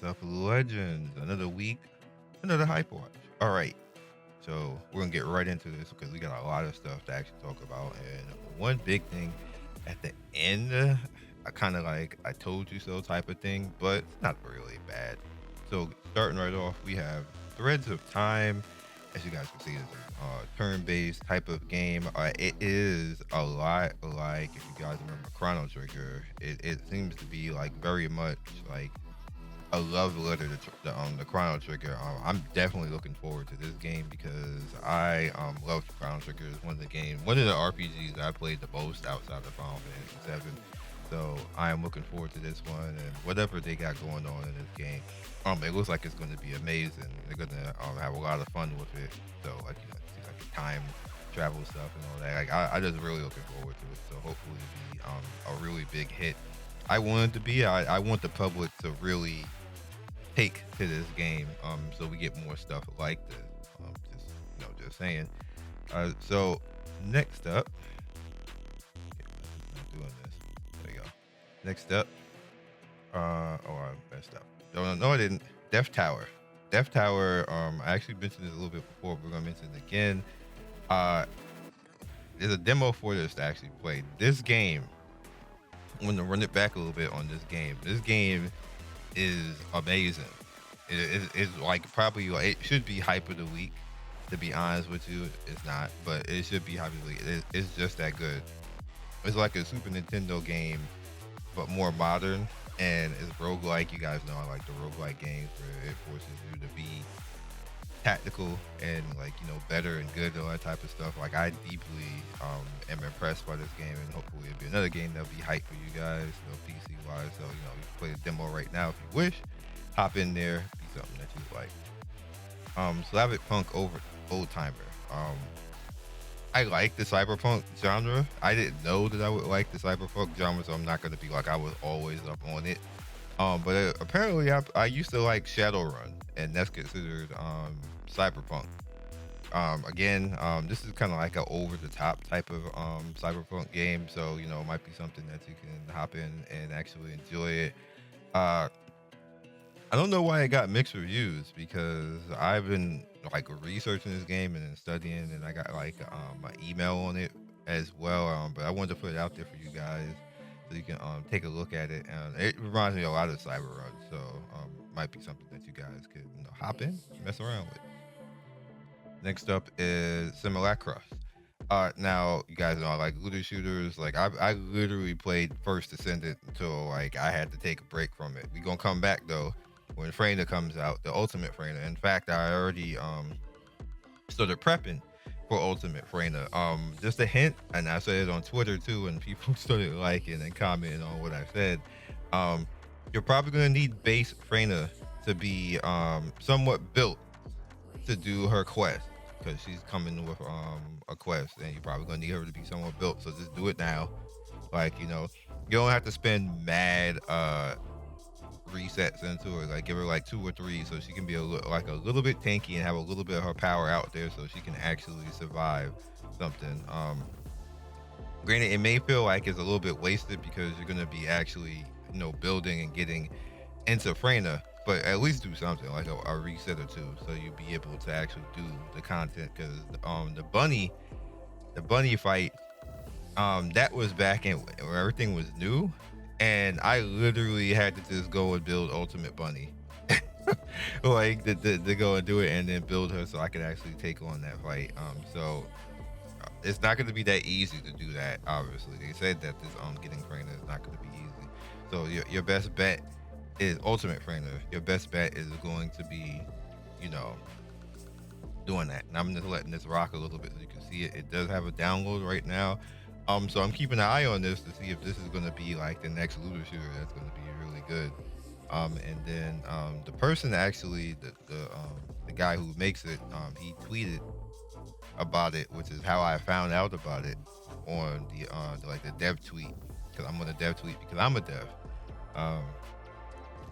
What's up, legends? Another week, another hype watch. All right, so we're gonna get right into this because we got a lot of stuff to actually talk about. And one big thing at the end, I kind of like I told you so type of thing, but not really bad. So starting right off, we have Threads of Time. As you guys can see, it's a turn-based type of game. It is a lot like if you guys remember Chrono Trigger. It seems to be like very much like a love letter to the Chrono Trigger. I'm definitely looking forward to this game because I love Chrono Trigger. It's one of the RPGs that I played the most outside of Final Fantasy 7. So I am looking forward to this one and whatever they got going on in this game. It looks like it's going to be amazing. They're going to have a lot of fun with it. So like it's like the time travel stuff and all that. Like I just really looking forward to it. So hopefully it'll be a really big hit. I want it to be. I want the public to really take to this game so we get more stuff like this just just saying so next up, not doing this, there you go. Next up, oh, I messed up. No, I didn't. Death Tower. I actually mentioned this a little bit before, but we're gonna mention it again. uh there's a demo for this to actually play this game. I'm gonna run it back a little bit on this game is amazing. It's like probably like it should be hype of the week. To be honest with you, it's not, but it should be hype of the week. It's just that good. It's like a Super Nintendo game, but more modern, and it's roguelike. You guys know I like the roguelike games where it forces you to be tactical and like better and good and all that type of stuff. Like I deeply am impressed by this game, and hopefully it'll be another game that'll be hype for you guys, PC wise. So you can play the demo right now if you wish. Hop in there, be something that you like. Slavic Punk over Old Timer. I like the cyberpunk genre. I didn't know that I would like the cyberpunk genre, so I'm not gonna be like I was always up on it. But apparently I used to like Shadowrun, and that's considered cyberpunk. Again, this is kind of like an over the top type of cyberpunk game, so it might be something that you can hop in and actually enjoy it. Uh, I don't know why it got mixed reviews because I've been like researching this game and then studying, and I got like my email on it as well. But I wanted to put it out there for you guys so you can take a look at it. And it reminds me a lot of Cyber Run, so might be something that you guys could hop in, mess around with. Next up is Simulacra. Now you guys know I like looter shooters. Like I literally played First Ascendant until like I had to take a break from it. We gonna come back though when Freyna comes out, the Ultimate Freyna. In fact, I already started prepping for Ultimate Freyna. Just a hint, and I said it on Twitter too, and people started liking and commenting on what I said. You're probably gonna need base Freyna to be somewhat built to do her quest because she's coming with a quest, and you're probably gonna need her to be somewhat built. So just do it now. Like you don't have to spend mad resets into her. Like give her like 2 or 3 so she can be like a little bit tanky and have a little bit of her power out there so she can actually survive something. Granted, it may feel like it's a little bit wasted because you're gonna be actually building and getting into Freyna, but at least do something like a reset or 2 so you'll be able to actually do the content. Because the bunny fight, that was back in where everything was new, and I literally had to just go and build Ultimate Bunny. Like to go and do it and then build her so I could actually take on that fight. So it's not going to be that easy to do that. Obviously, they said that this getting Freyna is not going to be easy. So your best bet is Ultimate Freyna. Your best bet is going to be, doing that. And I'm just letting this rock a little bit so you can see it. It does have a download right now. So I'm keeping an eye on this to see if this is going to be like the next looter shooter that's going to be really good. And then the person actually, the guy who makes it, he tweeted about it, which is how I found out about it on the dev tweet, because I'm on the dev tweet because I'm a dev.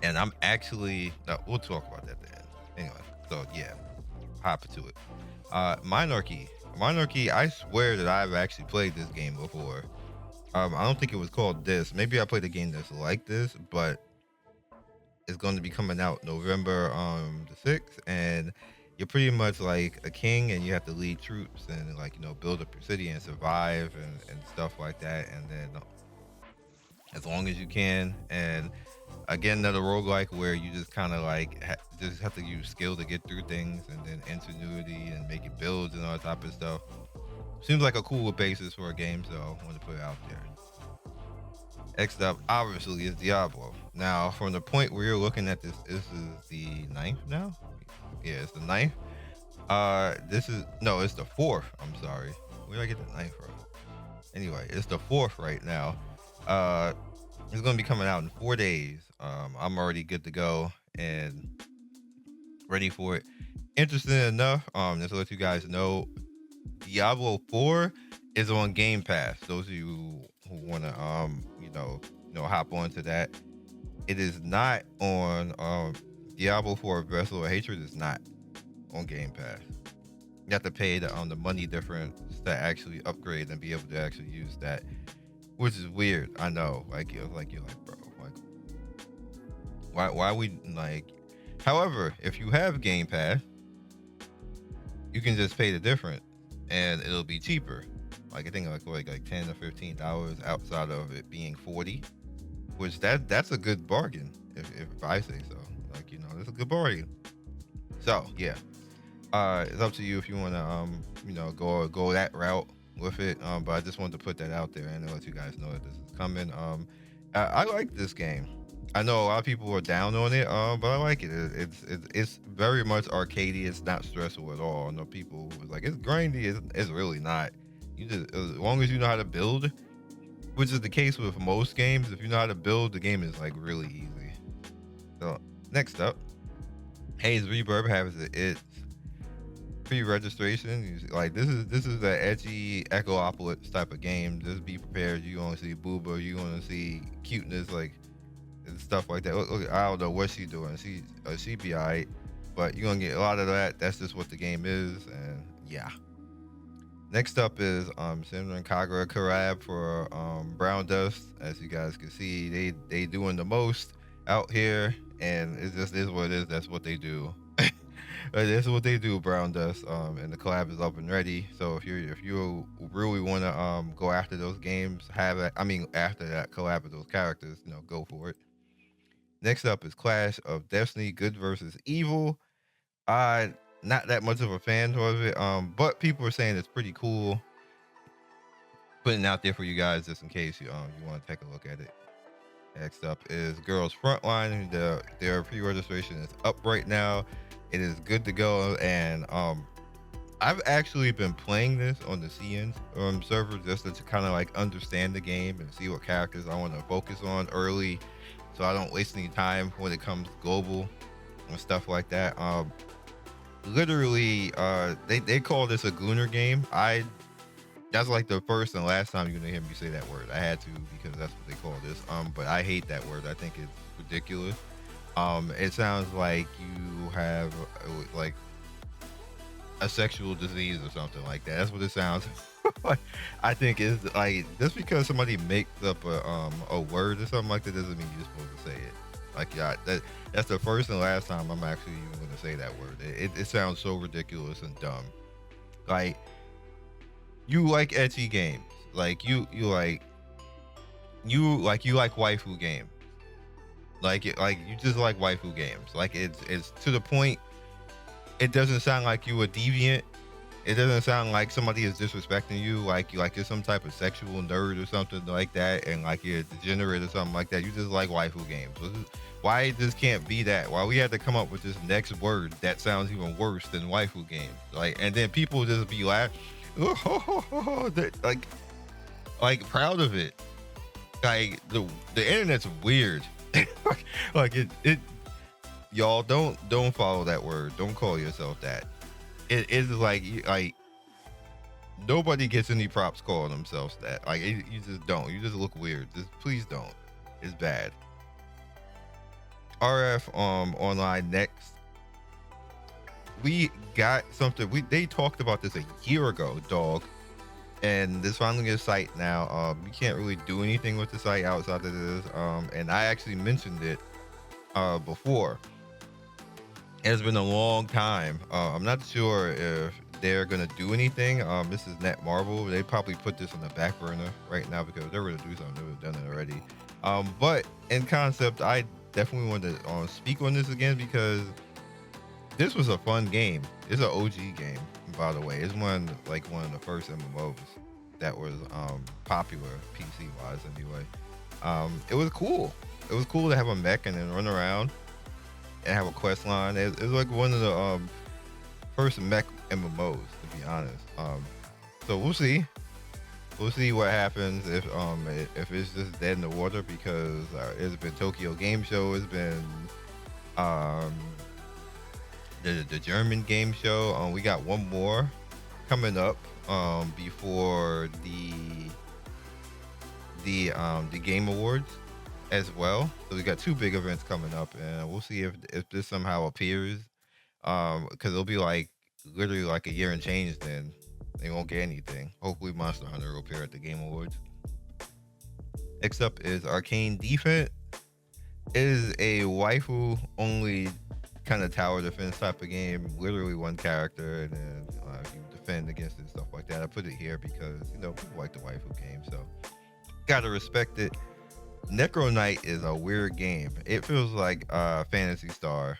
And I'm actually, no, we'll talk about that then. Anyway, so yeah, hop to it. Monarchy, I swear that I've actually played this game before. I don't think it was called this. Maybe I played a game that's like this, but is going to be coming out November the 6th, and you're pretty much like a king, and you have to lead troops and like build up your city and survive and stuff like that. And then as long as you can, and again another roguelike where you just kind of like just have to use skill to get through things, and then ingenuity and making builds and all that type of stuff. Seems like a cool basis for a game, so I want to put it out there. Next up, obviously, is Diablo. Now, from the point where you're looking at this is the ninth now. Yeah, it's the ninth. It's the fourth. I'm sorry. Where did I get the ninth from? Anyway, it's the fourth right now. It's gonna be coming out in 4 days. I'm already good to go and ready for it. Interesting enough, just to let you guys know, Diablo 4 is on Game Pass. Those of you who wanna hop onto that. It is not on Diablo 4 Vessel of Hatred is not on Game Pass. You have to pay the money difference to actually upgrade and be able to actually use that, which is weird. I know, you're like, bro, why we like? However, if you have Game Pass, you can just pay the difference, and it'll be cheaper. I think like $10 or $15 outside of it being $40, which that's a good bargain if I say so. It's a good bargain. So yeah. It's up to you if you want to go that route with it, but I just wanted to put that out there and let you guys know that this is coming. I like this game. I know a lot of people are down on it, but I like it. It's very much arcadey. It's not stressful at all. I know people who was like, it's grindy. It's really not. You just, as long as you know how to build, which is the case with most games, if you know how to build, the game is like really easy. So next up, Haze Reverb has its pre-registration. This is an edgy Echopolis type of game. Just be prepared. You gonna see booba, you gonna see cuteness, and stuff like that. Look, I don't know what she's doing. She be alright, but you're gonna get a lot of that. That's just what the game is, and yeah. Next up is Cinnamon and Kagura collab for Brown Dust. As you guys can see, they doing the most out here, and it just is what it is. That's what they do. This is what they do, Brown Dust. And the collab is up and ready. So if you really want to go after those games, after that collab with those characters, go for it. Next up is Clash of Destiny, Good versus Evil. Not that much of a fan of it, but people are saying it's pretty cool. Putting it out there for you guys just in case you want to take a look at it. Next up is Girls Frontline. Their pre-registration is up right now. It is good to go, and I've actually been playing this on the Scion server just to kind of like understand the game and see what characters I want to focus on early, so I don't waste any time when it comes global and stuff like that. Literally, they call this a Gooner game. That's like the first and last time you're gonna hear me say that word. I had to, because that's what they call this. But I hate that word. I think it's ridiculous. It sounds like you have like a sexual disease or something like that. That's what it sounds like. I think it's like, just because somebody makes up a word or something like that doesn't mean you're supposed to say it. That's the first and last time I'm actually even going to say that word. It sounds so ridiculous and dumb. Like, you like ecchi games. You like waifu games. You just like waifu games. It's to the point. It doesn't sound like you a deviant. It doesn't sound like somebody is disrespecting you. You're some type of sexual nerd or something like that, and you're a degenerate or something like that. You just like waifu games. Why this can't be that? Why we had to come up with this next word that sounds even worse than waifu games? And then people just be laughing, proud of it. The internet's weird. Y'all don't follow that word. Don't call yourself that. It is like nobody gets any props calling themselves that. You just don't. You just look weird. Just please don't. It's bad. RF online next. We got something. They talked about this a year ago, dog. And this finally a site now. You can't really do anything with the site outside of this. And I actually mentioned it before. It's been a long time. I'm not sure if they're gonna do anything. This is Netmarble. They probably put this on the back burner right now because they're gonna do something. They've done it already. But in concept, I definitely want to speak on this again because this was a fun game. It's an OG game, by the way. It's one of the first MMOs that was popular PC wise anyway. It was cool. It was cool to have a mech and then run around and have a quest line. It was like one of the first mech MMOs, to be honest. So we'll see. We'll see what happens if it's just dead in the water because it's been Tokyo Game Show. It's been the German Game Show. We got one more coming up before the Game Awards as well. So we got two big events coming up, and we'll see if this somehow appears. Because it'll be like literally like a year and change. Then they won't get anything. Hopefully, Monster Hunter will appear at the Game Awards. Next up is Arcane Defense. It is a waifu only kind of tower defense type of game. Literally one character, and then you defend against it and stuff like that. I put it here because people like the waifu game, so gotta respect it. Necro Knight is a weird game. It feels like Phantasy Star,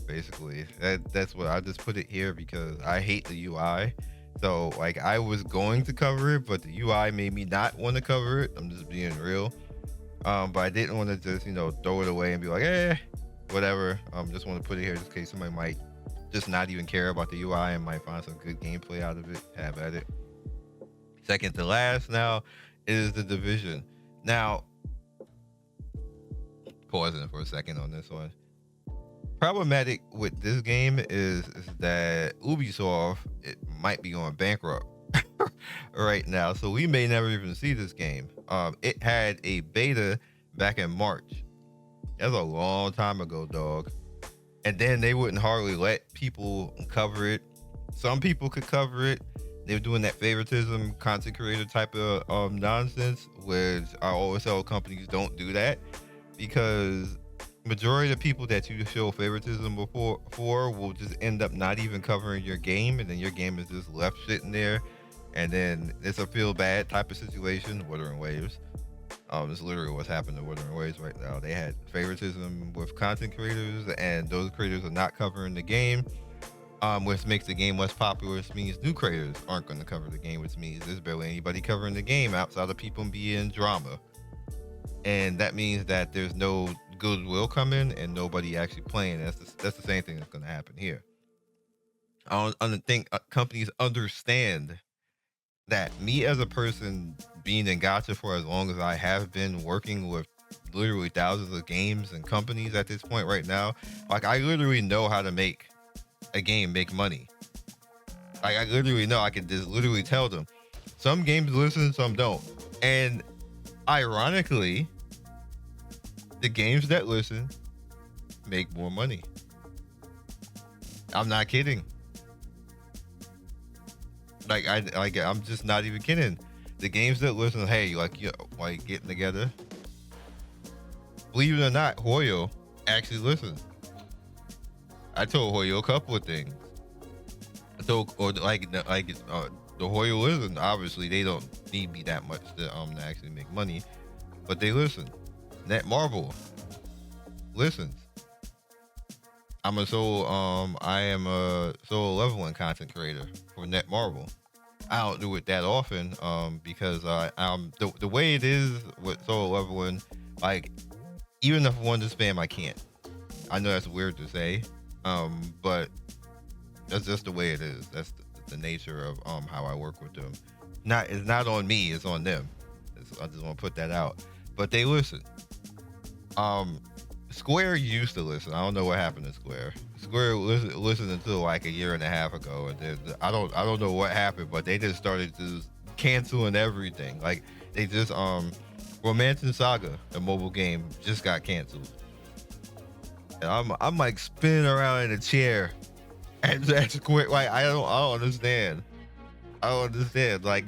basically. That's what I just put it here because I hate the UI. So like I was going to cover it, but the UI made me not want to cover it. I'm just being real. But I didn't want to just throw it away and be like, whatever. Just want to put it here just in case somebody might just not even care about the UI and might find some good gameplay out of it. Have at it. Second to last now is The Division. Now, pausing for a second on this one. Problematic with this game is that Ubisoft might be going bankrupt right now, so we may never even see this game. It had a beta back in March. That's a long time ago, dog. And then they wouldn't hardly let people cover it. Some people could cover it. They were doing that favoritism, content creator type of nonsense, which our OSL companies don't do that because majority of the people that you show favoritism for will just end up not even covering your game, and then your game is just left sitting there, and then it's a feel bad type of situation. Wuthering Waves. It's literally what's happened to Wuthering Waves right now. They had favoritism with content creators, and those creators are not covering the game, which makes the game less popular, which means new creators aren't going to cover the game, which means there's barely anybody covering the game outside of people being drama. And that means that there's no goodwill coming and nobody actually playing. That's the same thing that's going to happen here. I don't think companies understand that. Me as a person being in Gacha for as long as I have been, working with literally thousands of games and companies at this point right now, like I literally know how to make a game make money. Like I literally know. I can just literally tell them. Some games listen, some don't. And ironically, the games that listen make more money. I'm not kidding. I'm just not even kidding. The games that listen, hey, like getting together. Believe it or not, Hoyo actually listens. I told Hoyo a couple of things. The Hoyo listen. Obviously, they don't need me that much to actually make money, but they listen. Netmarble listens. I am a solo leveling content creator for Netmarble. I don't do it that often because the way it is with solo leveling, like even if I wanted to spam, I can't. I know that's weird to say, but that's just the way it is. That's the nature of how I work with them. It's not on me, it's on them. I just want to put that out. But they listen. Square used to listen. I don't know what happened to Square. Square listened until like a year and a half ago, and then I don't know what happened, but they just started to canceling everything. Like they just Romance and Saga, the mobile game, just got canceled. And I'm like spinning around in a chair, and Square, like I don't understand. I don't understand. Like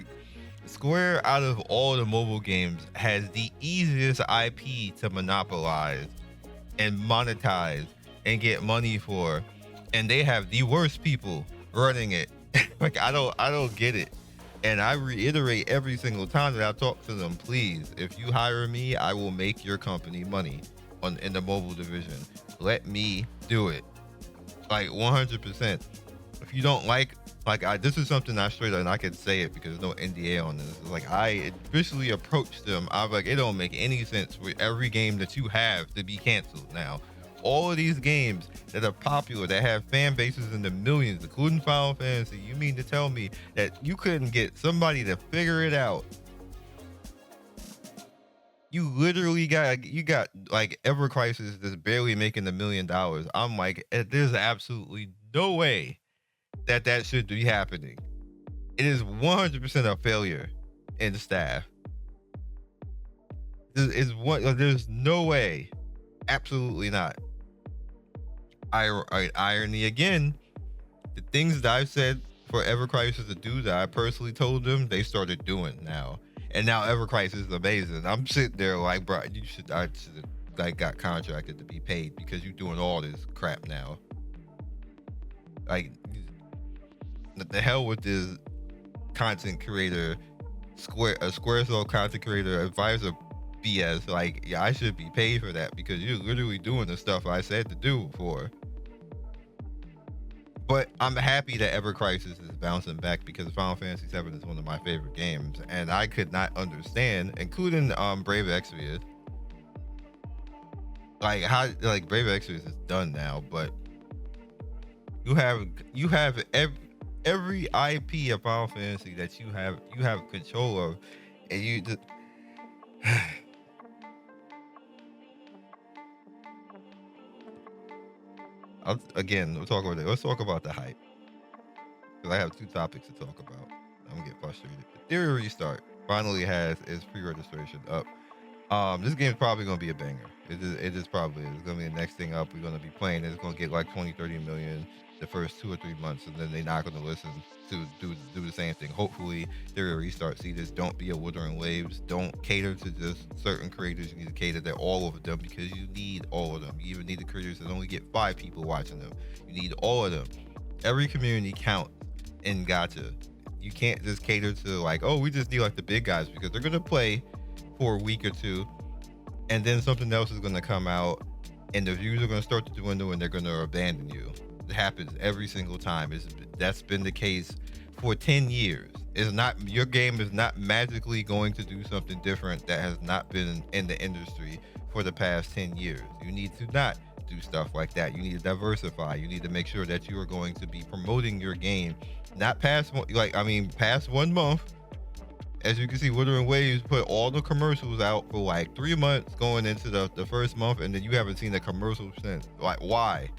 Square, out of all the mobile games, has the easiest IP to monopolize and monetize and get money for, and they have the worst people running it. Like I don't get it. And I reiterate every single time that I talk to them, please, if you hire me, I will make your company money in the mobile division. Let me do it. Like 100%. If you don't like this is something I straight up, and I could say it because there's no NDA on this. Like I officially approached them. I was like, it don't make any sense for every game that you have to be canceled now. All of these games that are popular, that have fan bases in the millions, including Final Fantasy, you mean to tell me that you couldn't get somebody to figure it out? You literally got like Ever Crisis that's barely making $1 million. I'm like, there's absolutely no way that should be happening. It is 100% a failure in the staff. There's no way. Absolutely not. Irony again, the things that I've said for Ever Crisis to do that I personally told them, they started doing now. And now Ever Crisis is amazing. I'm sitting there like, bro, I should have like got contracted to be paid because you're doing all this crap now. Like, the hell with this content creator, Squaresoft content creator advisor BS. Like, yeah, I should be paid for that because you're literally doing the stuff I said to do before. But I'm happy that Ever Crisis is bouncing back because Final Fantasy VII is one of my favorite games, and I could not understand, including Brave Exvius, like how like Brave Exvius is done now, but you have every IP of Final Fantasy that you have control of, and you just let's talk about the hype, because I have 2 topics to talk about. I'm gonna get frustrated. The Theory Restart finally has its pre-registration up. This game's probably gonna be a banger. It just probably is. It's gonna be the next thing up. We're gonna be playing. It's gonna get like 20-30 million the first 2 or 3 months, and then they're not gonna listen to do the same thing. Hopefully, Theory Restart see this. Don't be a Wuthering Waves. Don't cater to just certain creators. You need to cater to all of them because you need all of them. You even need the creators that only get 5 people watching them. You need all of them. Every community counts in Gacha. You can't just cater to like, oh, we just need like the big guys, because they're gonna play for a week or 2, and then something else is gonna come out, and the views are gonna start to dwindle, and they're gonna abandon you. It happens every single time. That's been the case for 10 years. Your game is not magically going to do something different that has not been in the industry for the past 10 years. You need to not do stuff like that. You need to diversify. You need to make sure that you are going to be promoting your game, not past 1 month. As you can see, Wuthering Waves put all the commercials out for like 3 months going into the first month, and then you haven't seen the commercial since. Like, why?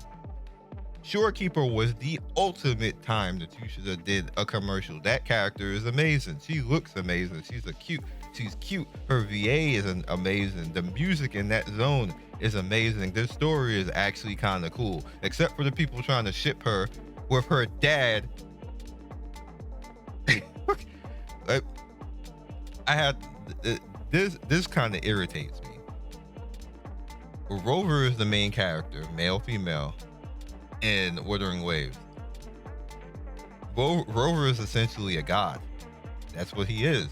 Shorekeeper was the ultimate time that you should have did a commercial. That character is amazing. She looks amazing. She's cute. Her VA is amazing. The music in that zone is amazing. This story is actually kind of cool, except for the people trying to ship her with her dad. Like, this kind of irritates me. Rover is the main character, male, female, in Wuthering Waves. Rover is essentially a god. That's what he is.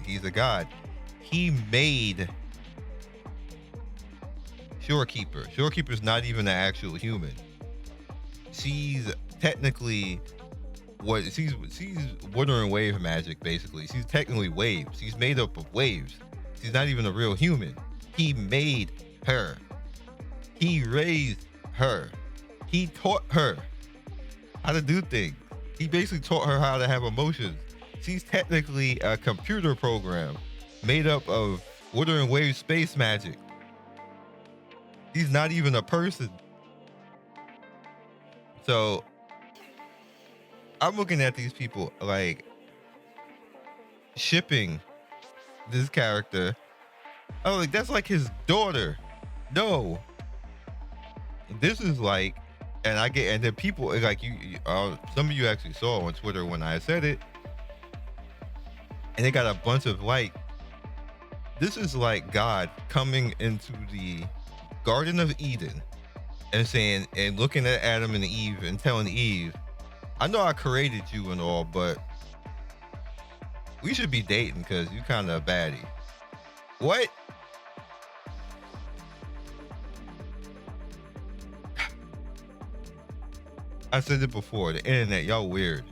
He's a god. He made Shorekeeper. Shorekeeper's not even an actual human. She's technically she's Wuthering Wave magic, basically. She's technically waves. She's made up of waves. She's not even a real human. He made her. He raised her. He taught her how to do things. He basically taught her how to have emotions. She's technically a computer program made up of Wuthering Wave space magic. She's not even a person. So I'm looking at these people like shipping this character. I was like, that's like his daughter. No, this is like, and then people like some of you actually saw on Twitter when I said it, and they got a bunch of like, this is like God going into Garden of Eden and saying and looking at Adam and Eve and telling Eve, I know I created you and all, but we should be dating because you kind of a baddie. What? I said it before, the internet, y'all weird.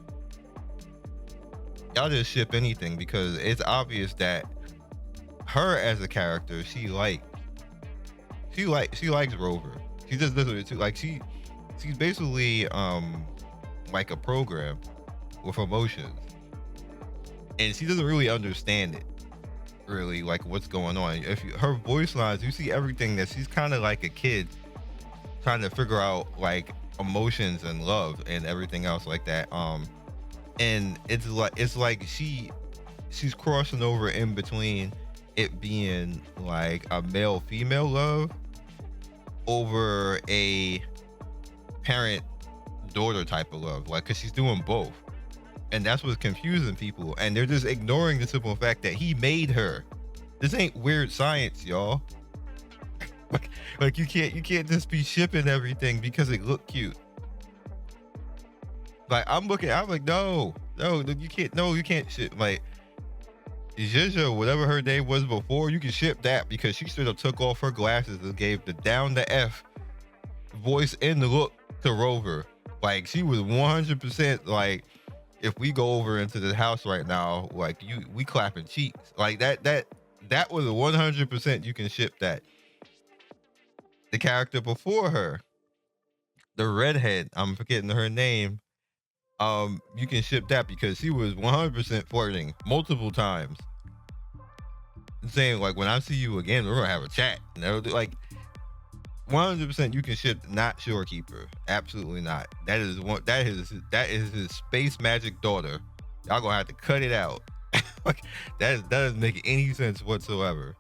Y'all just ship anything because it's obvious that her as a character, she likes Rover. She just does it too. Like she's basically like a program with emotions, and she doesn't really understand it. Really, like what's going on. Her voice lines, you see everything that she's kind of like a kid trying to figure out like emotions and love and everything else like that. And it's like she's crossing over in between it being like a male female love over a parent daughter type of love, like because she's doing both, and that's what's confusing people, and they're just ignoring the simple fact that he made her. This ain't weird science, y'all. like you can't just be shipping everything because it looked cute. Like I'm like, no, you can't ship like Zizia, whatever her name was before, you can ship that because she straight up took off her glasses and gave the down to F voice and the look to Rover. Like she was 100% like, if we go over into the house right now, like we clapping cheeks. Like that was 100% you can ship that. The character before her, the redhead, I'm forgetting her name. You can ship that because she was 100% flirting multiple times, and saying like, when I see you again, we're gonna have a chat. Like 100% you can ship not Shorekeeper. Absolutely not. That is his space magic daughter. Y'all gonna have to cut it out. Like that doesn't make any sense whatsoever.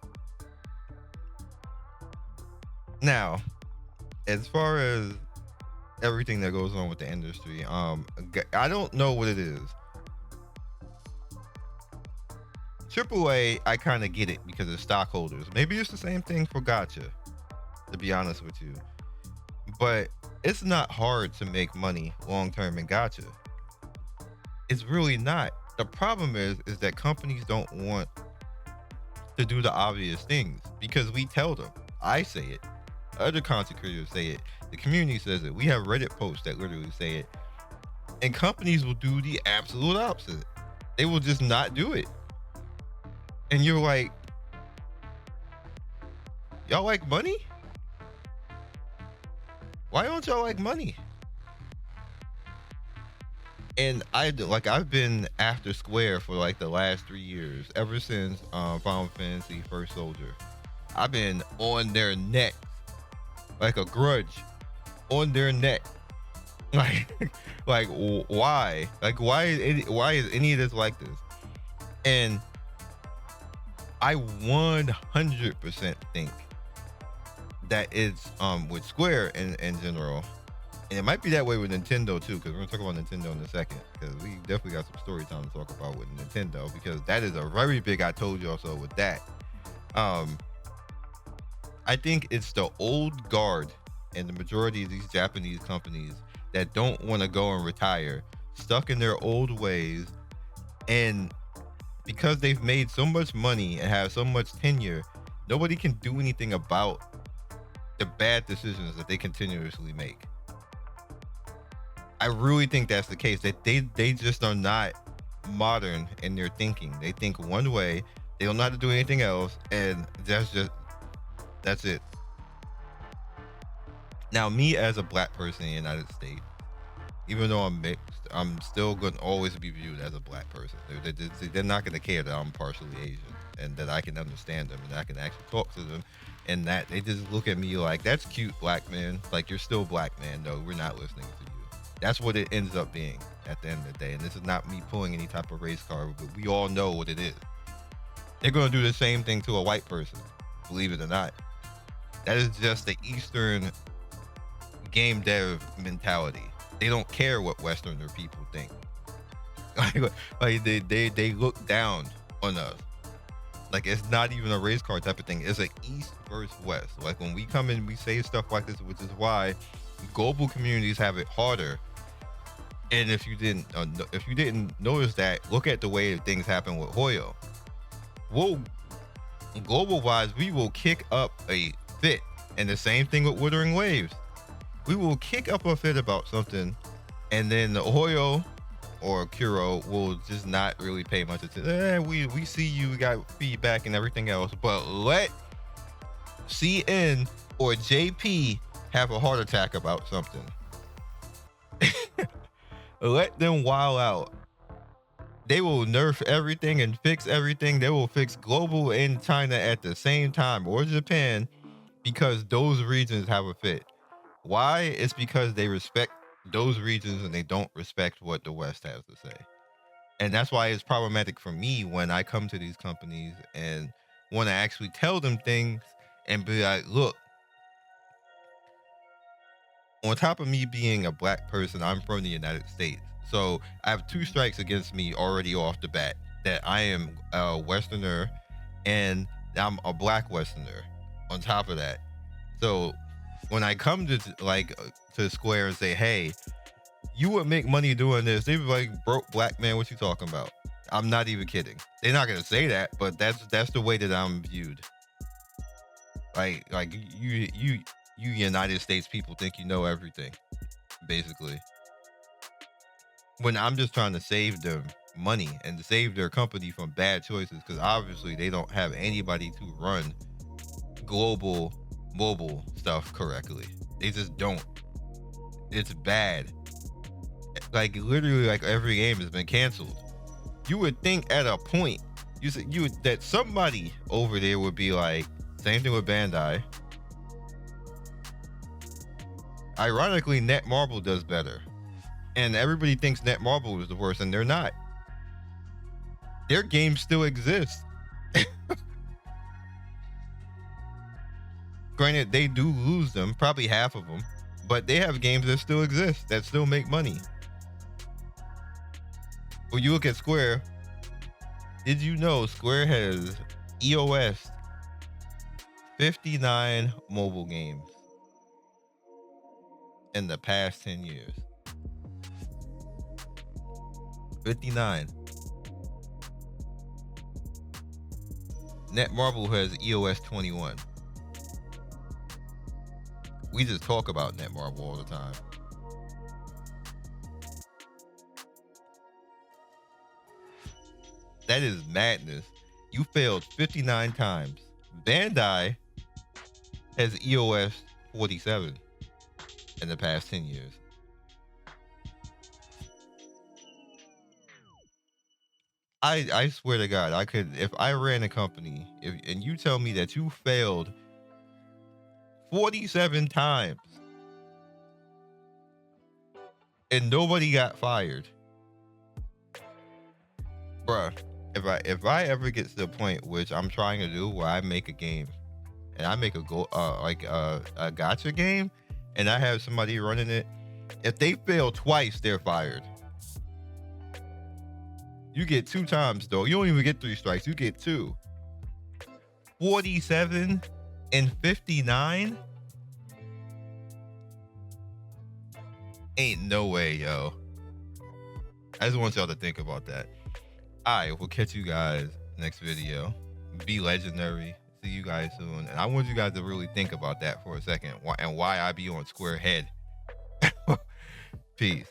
Now, as far as everything that goes on with the industry, I don't know what it is. AAA, I kind of get it because of stockholders. Maybe it's the same thing for Gacha, to be honest with you. But it's not hard to make money long term in Gacha. It's really not. The problem is that companies don't want to do the obvious things because we tell them. I say it. Other content creators say it. The community says it. We have Reddit posts that literally say it. And companies will do the absolute opposite. They will just not do it. And you're like, y'all like money? Why don't y'all like money? And I've been after Square for like the last 3 years, ever since Final Fantasy First Soldier. I've been on their neck like a grudge, on their neck. Like why? Like why is any of this like this? And I 100% think that it's with Square in general, and it might be that way with Nintendo too, because we're gonna talk about Nintendo in a second, because we definitely got some story time to talk about with Nintendo, because that is a very big I told y'all so with that. I think it's the old guard and the majority of these Japanese companies that don't want to go and retire, stuck in their old ways, and because they've made so much money and have so much tenure, nobody can do anything about the bad decisions that they continuously make. I really think that's the case, that they just are not modern in their thinking. They think one way, they don't know how to do anything else, and that's it. Now, me as a black person in the United States, even though I'm mixed, I'm still going to always be viewed as a black person. They're not going to care that I'm partially Asian and that I can understand them and I can actually talk to them, and that they just look at me like, that's cute, black man. Like, you're still black, man. No, we're not listening to you. That's what it ends up being at the end of the day. And this is not me pulling any type of race card, but we all know what it is. They're going to do the same thing to a white person, believe it or not. That is just the Eastern game dev mentality. They don't care what Westerner people think. Like they look down on us. Like, it's not even a race car type of thing. It's an east versus west. Like, when we come in, we say stuff like this, which is why global communities have it harder. And if you didn't notice that, look at the way things happen with Hoyo. We'll, global wise, we will kick up a fit, and the same thing with Withering Waves. We will kick up a fit about something, and then the Hoyo or Kuro will just not really pay much attention. We see you, we got feedback and everything else, but let CN or JP have a heart attack about something. Let them wild out. They will nerf everything and fix everything. They will fix global and China at the same time, or Japan, because those regions have a fit. Why? It's because they respect those regions and they don't respect what the West has to say. And that's why it's problematic for me when I come to these companies and want to actually tell them things and be like, look, on top of me being a black person, I'm from the United States. So I have 2 strikes against me already off the bat, that I am a Westerner and I'm a black Westerner on top of that. So when I come to Square and say, hey, you would make money doing this, they be like, broke black man, what you talking about? I'm not even kidding. They're not gonna say that, but that's the way that I'm viewed. Like you United States people think you know everything, basically. When I'm just trying to save them money and to save their company from bad choices, because obviously they don't have anybody to run global mobile stuff correctly. They just don't. It's bad. Like, literally, like, every game has been canceled. You would think at a point that somebody over there would be like, same thing with Bandai. Ironically, Netmarble does better, and everybody thinks Netmarble is the worst, and they're not. Their games still exist. Granted, they do lose them, probably half of them, but they have games that still exist, that still make money. When you look at Square, did you know Square has EOS 59 mobile games in the past 10 years? 59. Netmarble has EOS 21. We just talk about Netmarble all the time. That is madness. You failed 59 times. Bandai has EOS 47 in the past 10 years. I swear to God, I could, if I ran a company, and you tell me that you failed 47 times and nobody got fired, bruh. If I ever get to the point which I'm trying to do, where I make a game and I make a gacha game, and I have somebody running it, if they fail twice, they're fired. You get 2 times though. You don't even get 3 strikes. You get 2. 47 and 59? Ain't no way, yo. I just want y'all to think about that. Alright, we'll catch you guys next video. Be legendary. See you guys soon. And I want you guys to really think about that for a second, and why I be on Square Head. Peace.